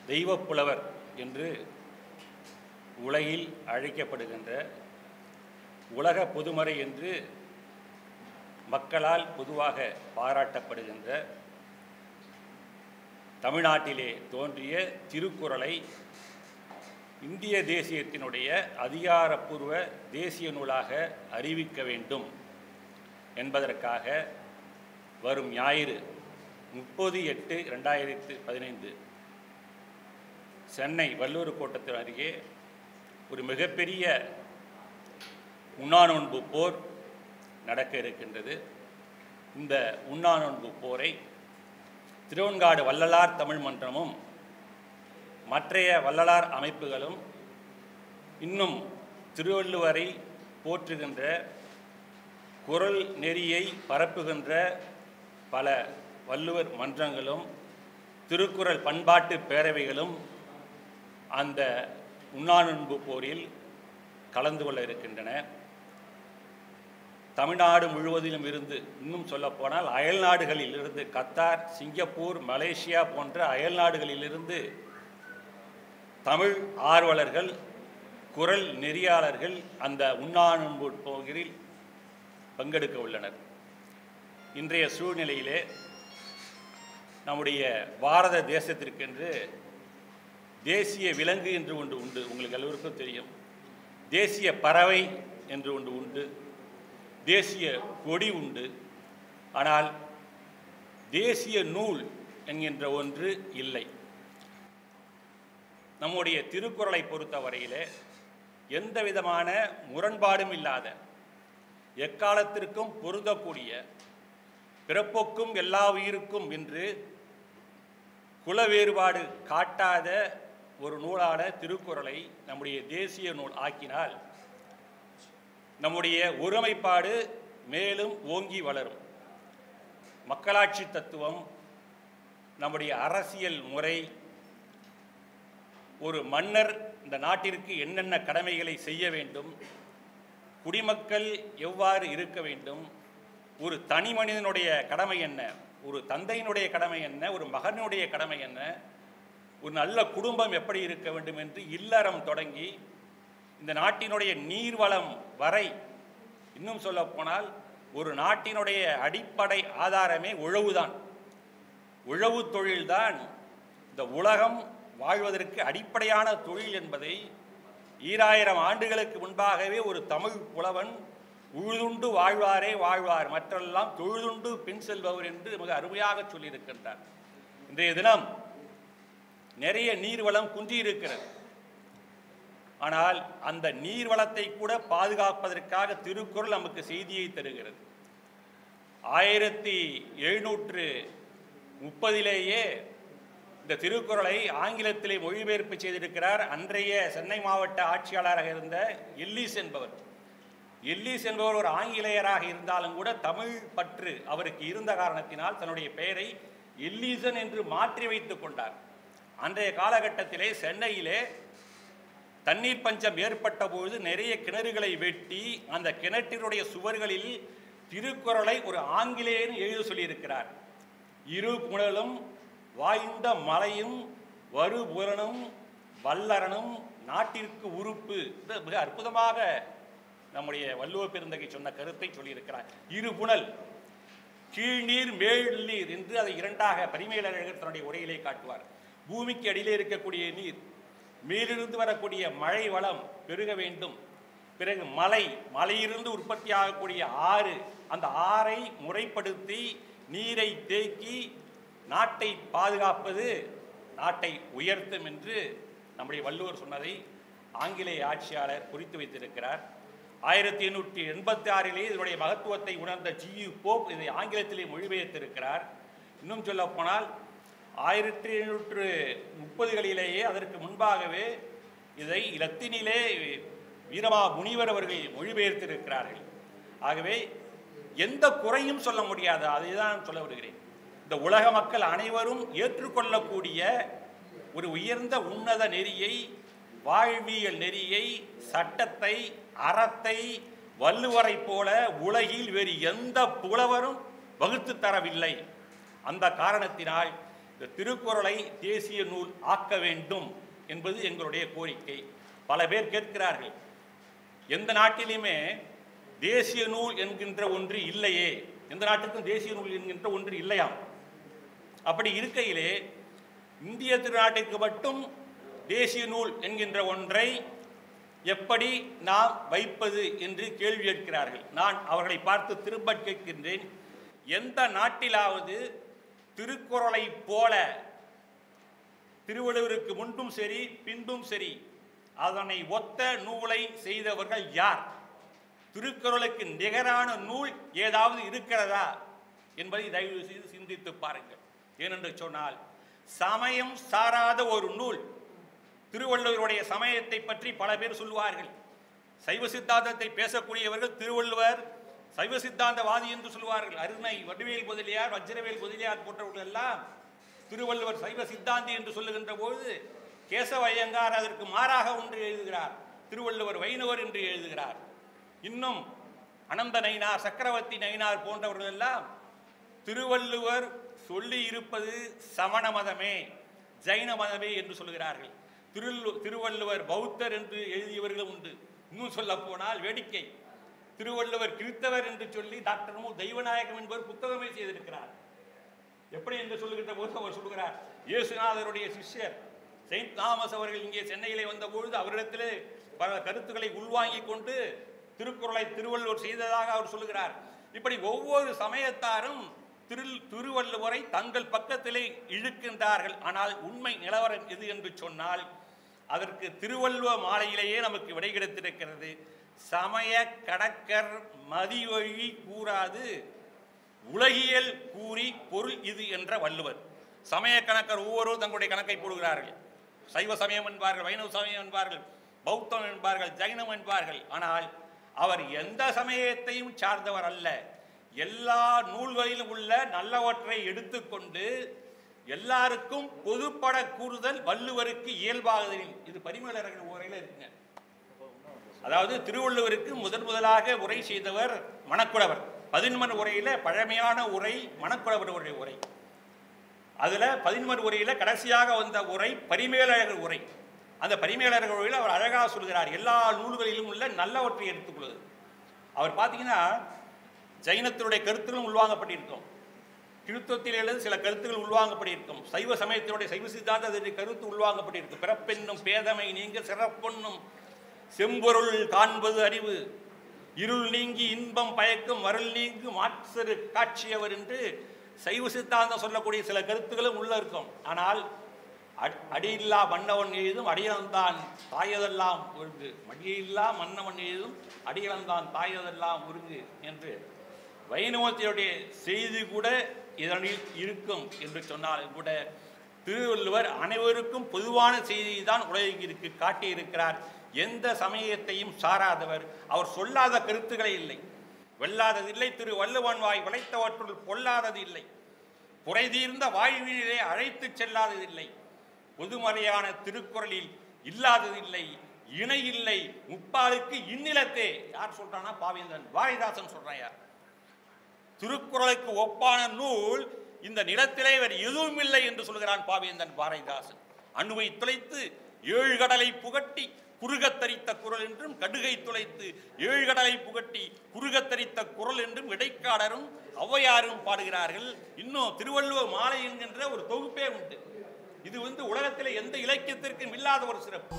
தெய்வப்புலவர் என்று உலகில் அழைக்கப்படுகின்ற, உலக பொதுமறை என்று மக்களால் பொதுவாக பாராட்டப்படுகின்ற, தமிழ்நாட்டிலே தோன்றிய திருக்குறளை இந்திய தேசியத்தினுடைய அதிகாரப்பூர்வ தேசிய நூலாக அறிவிக்க வேண்டும் என்பதற்காக வரும் ஞாயிறு 30/8/2015 சென்னை வல்லூர் கோட்டத்தின் அருகே ஒரு மிகப்பெரிய உண்ணாநோன்பு போர் நடக்க இருக்கின்றது. இந்த உண்ணாநோன்பு போரை திருவெண்காடு வள்ளலார் தமிழ் மன்றமும் மற்றைய வள்ளலார் அமைப்புகளும் இன்னும் திருவள்ளுவரை போற்றுகின்ற, குறள் நெறியை பரப்புகின்ற பல வள்ளுவர் மன்றங்களும் திருக்குறள் பண்பாட்டு பேரவைகளும் அந்த உண்ணாநோன்பு போரில் கலந்து கொள்ள இருக்கின்றன. தமிழ்நாடு முழுவதிலும் இருந்து, இன்னும் சொல்லப்போனால் அயல் நாடுகளிலிருந்து, கத்தார், சிங்கப்பூர், மலேசியா போன்ற அயல் நாடுகளிலிருந்து தமிழ் ஆர்வலர்கள், குறள் நெறியாளர்கள் அந்த உண்ணாநோன்பு போரில் பங்கெடுக்க உள்ளனர். இன்றைய சூழ்நிலையிலே நம்முடைய பாரத தேசத்திற்கென்று தேசிய விலங்கு என்று ஒன்று உண்டு. உங்களுக்கு எல்லோருக்கும் தெரியும். தேசிய பறவை என்று ஒன்று உண்டு, தேசிய கொடி உண்டு. ஆனால் தேசிய நூல் என்கின்ற ஒன்று இல்லை. நம்முடைய திருக்குறளை பொறுத்தவரையிலே எந்த விதமான முரண்பாடும் இல்லாத, எக்காலத்திற்கும் பொருந்தக்கூடிய, பிறப்போக்கும் எல்லா உயிருக்கும் என்று குல வேறுபாடு காட்டாத ஒரு நூலான திருக்குறளை நம்முடைய தேசிய நூல் ஆக்கினால் நம்முடைய ஒருமைப்பாடு மேலும் ஓங்கி வளரும். மக்களாட்சி தத்துவம், நம்முடைய அரசியல் முறை, ஒரு மன்னர் இந்த நாட்டிற்கு என்னென்ன கடமைகளை செய்ய வேண்டும், குடிமக்கள் எவ்வாறு இருக்க வேண்டும், ஒரு தனி மனிதனுடைய கடமை என்ன, ஒரு தந்தையினுடைய கடமை என்ன, ஒரு மகனுடைய கடமை என்ன, ஒரு நல்ல குடும்பம் எப்படி இருக்க வேண்டும் என்று இல்லறம் தொடங்கி இந்த நாட்டினுடைய நீர்வளம் வரை, இன்னும் சொல்லப்போனால் ஒரு நாட்டினுடைய அடிப்படை ஆதாரமே உழவுதான். உழவு தொழில்தான் இந்த உலகம் வாழ்வதற்கு அடிப்படையான தொழில் என்பதை 2000 ஆண்டுகளுக்கு முன்பாகவே ஒரு தமிழ் புலவன் உழுதுண்டு வாழ்வாரே வாழ்வார், மற்றெல்லாம் தொழுதுண்டு பின் செல்பவர் என்று மிக அருமையாக சொல்லியிருக்கின்றார். இன்றைய தினம் நிறைய நீர்வளம் குன்றியிருக்கிறது. ஆனால் அந்த நீர்வளத்தை கூட பாதுகாப்பதற்காக திருக்குறள் நமக்கு செய்தியை தருகிறது. 1730 இந்த திருக்குறளை ஆங்கிலத்திலே மொழிபெயர்ப்பு செய்திருக்கிறார் அன்றைய சென்னை மாவட்ட ஆட்சியாளராக இருந்த எல்லிஸ் என்பவர். எல்லிஸ் என்பவர் ஒரு ஆங்கிலேயராக இருந்தாலும் கூட தமிழ் பற்று அவருக்கு இருந்த காரணத்தினால் தன்னுடைய பெயரை எல்லீசன் என்று மாற்றி வைத்துக் கொண்டார். அன்றைய காலகட்டத்திலே சென்னையிலே தண்ணீர் பஞ்சம் ஏற்பட்ட பொழுது நிறைய கிணறுகளை வெட்டி அந்த கிணற்றினுடைய சுவர்களில் திருக்குறளை ஒரு ஆங்கிலேயன் எழுத சொல்லியிருக்கிறார். இரு புனலும் வாய்ந்த மலையும் வருபுலனும் வல்லரனும் நாட்டிற்கு உறுப்பு. மிக அற்புதமாக நம்முடைய வள்ளுவ பெருந்தகை சொன்ன கருத்தை சொல்லியிருக்கிறார். இரு புனல், கீழ்நீர் மேல்நீர் என்று அதை இரண்டாக பரிமேலழகர் தன்னுடைய உரையிலே காட்டுவார். பூமிக்கு அடியிலே இருக்கக்கூடிய நீர், மேலிருந்து வரக்கூடிய மழை வளம் பெருக வேண்டும். பிறகு மலையிலிருந்து உற்பத்தி ஆகக்கூடிய ஆறு, அந்த ஆறை முறைப்படுத்தி நீரை தேக்கி நாட்டை பாதுகாப்பது நாட்டை உயர்த்தும் என்று நம்முடைய வள்ளுவர் சொன்னதை ஆங்கிலேய ஆட்சியாளர் குறித்து வைத்திருக்கிறார். 1886 இதனுடைய மகத்துவத்தை உணர்ந்த ஜியு போப் இதை ஆங்கிலத்திலே மொழிபெயர்த்திருக்கிறார். இன்னும் சொல்ல போனால் 1730 அதற்கு முன்பாகவே இதை இலத்தீனிலே வீரமா முனிவர் அவர்கள் மொழிபெயர்த்திருக்கிறார்கள். ஆகவே எந்த குறையும் சொல்ல முடியாது. அதை தான் சொல்ல வருகிறேன். இந்த உலக மக்கள் அனைவரும் ஏற்றுக்கொள்ளக்கூடிய ஒரு உயர்ந்த உன்னத நெறியை, வாழ்வியல் நெறியை, சட்டத்தை, அறத்தை வள்ளுவரை போல உலகில் வேறு எந்த புலவரும் வகுத்து தரவில்லை. அந்த காரணத்தினால் இந்த திருக்குறளை தேசிய நூல் ஆக்க வேண்டும் என்பது எங்களுடைய கோரிக்கை. பல பேர் கேட்கிறார்கள், எந்த நாட்டிலுமே தேசிய நூல் என்கின்ற ஒன்று இல்லையே, எந்த நாட்டுக்கும் தேசிய நூல் என்கின்ற ஒன்று இல்லையாம். அப்படி இருக்கையிலே இந்திய திருநாட்டிற்கு மட்டும் தேசிய நூல் என்கின்ற ஒன்றை எப்படி நாம் வைப்பது என்று கேள்வி கேட்கிறார்கள். நான் அவர்களை பார்த்து திரும்ப கேட்கின்றேன், எந்த நாட்டிலாவது திருக்குறளை போல திருவள்ளுவருக்கு முன்பும் சரி பின்பும் சரி அதனை ஒத்த நூலை செய்தவர்கள் யார்? திருக்குறளுக்கு நிகரான நூல் ஏதாவது இருக்கிறதா என்பதை தயவு செய்து சிந்தித்து பாருங்கள். ஏனென்று சொன்னால், சமயம் சாராத ஒரு நூல், திருவள்ளுவருடைய சமயத்தை பற்றி பல பேர் சொல்வார்கள். சைவ சித்தாந்தத்தை பேசக்கூடியவர்கள் திருவள்ளுவர் சைவ சித்தாந்தவாதி என்று சொல்வார்கள். அருணை, வடிவேல் முதலியார், வஜ்ரவேல் முதலியார் போன்றவர்கள் எல்லாம் திருவள்ளுவர் சைவ சித்தாந்தி என்று சொல்லுகின்ற போது கேசவ ஐயங்கார் அதற்கு மாறாக ஒன்று எழுதுகிறார், திருவள்ளுவர் வைணவர் என்று எழுதுகிறார். இன்னும் அனந்த நயினார், சக்கரவர்த்தி நயினார் போன்றவர்கள் எல்லாம் திருவள்ளுவர் சொல்லி இருப்பது சமண மதமே, ஜைன மதமே என்று சொல்கிறார்கள். திருவள்ளுவர் பௌத்தர் என்று எழுதியவர்களும் உண்டு. இன்னும் சொல்ல போனால் வேடிக்கை, திருவள்ளுவர் கிறிஸ்தவர் என்று சொல்லி டாக்டர் மு தெய்வநாயகம் என்பவர் புத்தகமே செய்திருக்கிறார். எப்படி என்று சொல்லுகின்ற போது அவர் சொல்கிறார், இயேசுநாதருடைய சிஷ்யர் செயின்ட் தாமஸ் அவர்கள் இங்கே சென்னையிலே வந்தபொழுது அவரிடத்திலே பல கருத்துக்களை உள்வாங்கிக் கொண்டு திருக்குறளை திருவள்ளுவர் செய்ததாக அவர் சொல்லுகிறார். இப்படி ஒவ்வொரு சமயத்தாரும் திருவள்ளுவரை தங்கள் பக்கத்திலே இழுக்கின்றார்கள். ஆனால் உண்மை நிலவரம் எது என்று சொன்னால், அதற்கு திருவள்ளுவ மாலையிலேயே நமக்கு விடை கிடைத்திருக்கிறது. சமய கடக்கர் மதிவழி கூறாது உலகியல் கூறி பொருள் இது என்ற வள்ளுவர். சமய கணக்கர் ஒவ்வொருவரும் தங்களுடைய கணக்கை போடுகிறார்கள். சைவ சமயம் என்பார்கள், வைணவ சமயம் என்பார்கள், பௌத்தம் என்பார்கள், ஜைனம் என்பார்கள். ஆனால் அவர் எந்த சமயத்தையும் சார்ந்தவர் அல்ல. எல்லா நூல்களிலும் உள்ள நல்லவற்றை எடுத்துக்கொண்டு எல்லாருக்கும் பொதுப்பட கூறுதல் வள்ளுவருக்கு இயல்பாகுதலில். இது பரிமேலழகர் உரையில இருக்குங்க. அதாவது திருவள்ளுவருக்கு முதலாக உரை செய்தவர் மணக்குடவர். 11 உரையில பழமையான உரை மணக்குடவருடைய உரை. அதுல 11 உரையில கடைசியாக வந்த உரை பரிமேலழகர் உரை. அந்த பரிமேலழகர் உரையில் அவர் அழகாக சொல்கிறார், எல்லா நூல்களிலும் உள்ள நல்லவற்றை எடுத்துக்கொள்வது. அவர் பார்த்தீங்கன்னா ஜைனத்தினுடைய கருத்துக்களும் உள்வாங்கப்பட்டிருக்கும், கிறிஸ்தவத்தில் எழுது சில கருத்துக்கள் உள்வாங்கப்பட்டிருக்கும், சைவ சமயத்தினுடைய சைவ சித்தாந்தத்தினுடைய கருத்து உள்வாங்கப்பட்டிருக்கும். பிறப்பென்னும் பேதமை நீங்க சிறப்பொன்னும் செம்பொருள் காண்பது அறிவு, இருள் நீங்கி இன்பம் பயக்கும் மருள் நீங்கு மாற்று காட்சியவர் என்று சைவ சித்தாந்தம் சொல்லக்கூடிய சில கருத்துக்களும் உள்ள இருக்கும். ஆனால் அடியில்லா மன்னவன் எழுதும் அடியலந்தான் தாயதெல்லாம் ஒருங்கு, மடியில்லா மன்னவன் எழுதும் அடியலந்தான் தாயதெல்லாம் ஒருங்கு என்று வைணவத்தினுடைய செய்தி கூட இதனில் இருக்கும் என்று சொன்னாலும் கூட திருவள்ளுவர் அனைவருக்கும் பொதுவான செய்தியை தான் உலகிற்கு காட்டியிருக்கிறார். எந்த சமயத்தையும் சாராதவர். அவர் சொல்லாத கருத்துக்களே இல்லை, வெல்லாததில்லை. திரு வள்ளுவன் வாய் விளைத்தவற்றுள் பொல்லாதது இல்லை, புரைதீர்ந்த வாழ்விலே அழைத்து செல்லாததில்லை, பொதுமறையான திருக்குறளில் இல்லாததில்லை, இணை இல்லை, முப்பாலுக்கு இந்நிலத்தே. யார் சொல்றானா? பாவேந்தன் பாரதிதாசன் சொல்றாயா. திருக்குறளுக்கு ஒப்பான நூல் இந்த நிலத்திலே வேறு எதுவும் இல்லை என்று சொல்கிறான் பாவேந்தன் பாரதிதாசன். அணுவை துளைத்து 7 கடலை புகட்டி குறுகத்தரித்த குரல் என்றும், கடுகை துளைத்து 7 கடலை புகட்டி குறுகத்தரித்த குரல் என்றும் இடைக்காடரும் ஔவையாரும் பாடுகிறார்கள். இன்னும் திருவள்ளுவர் மாலை என்கின்ற ஒரு தொகுப்பே உண்டு. இது உலகத்திலே எந்த இலக்கியத்திற்கும் இல்லாத ஒரு சிறப்பு.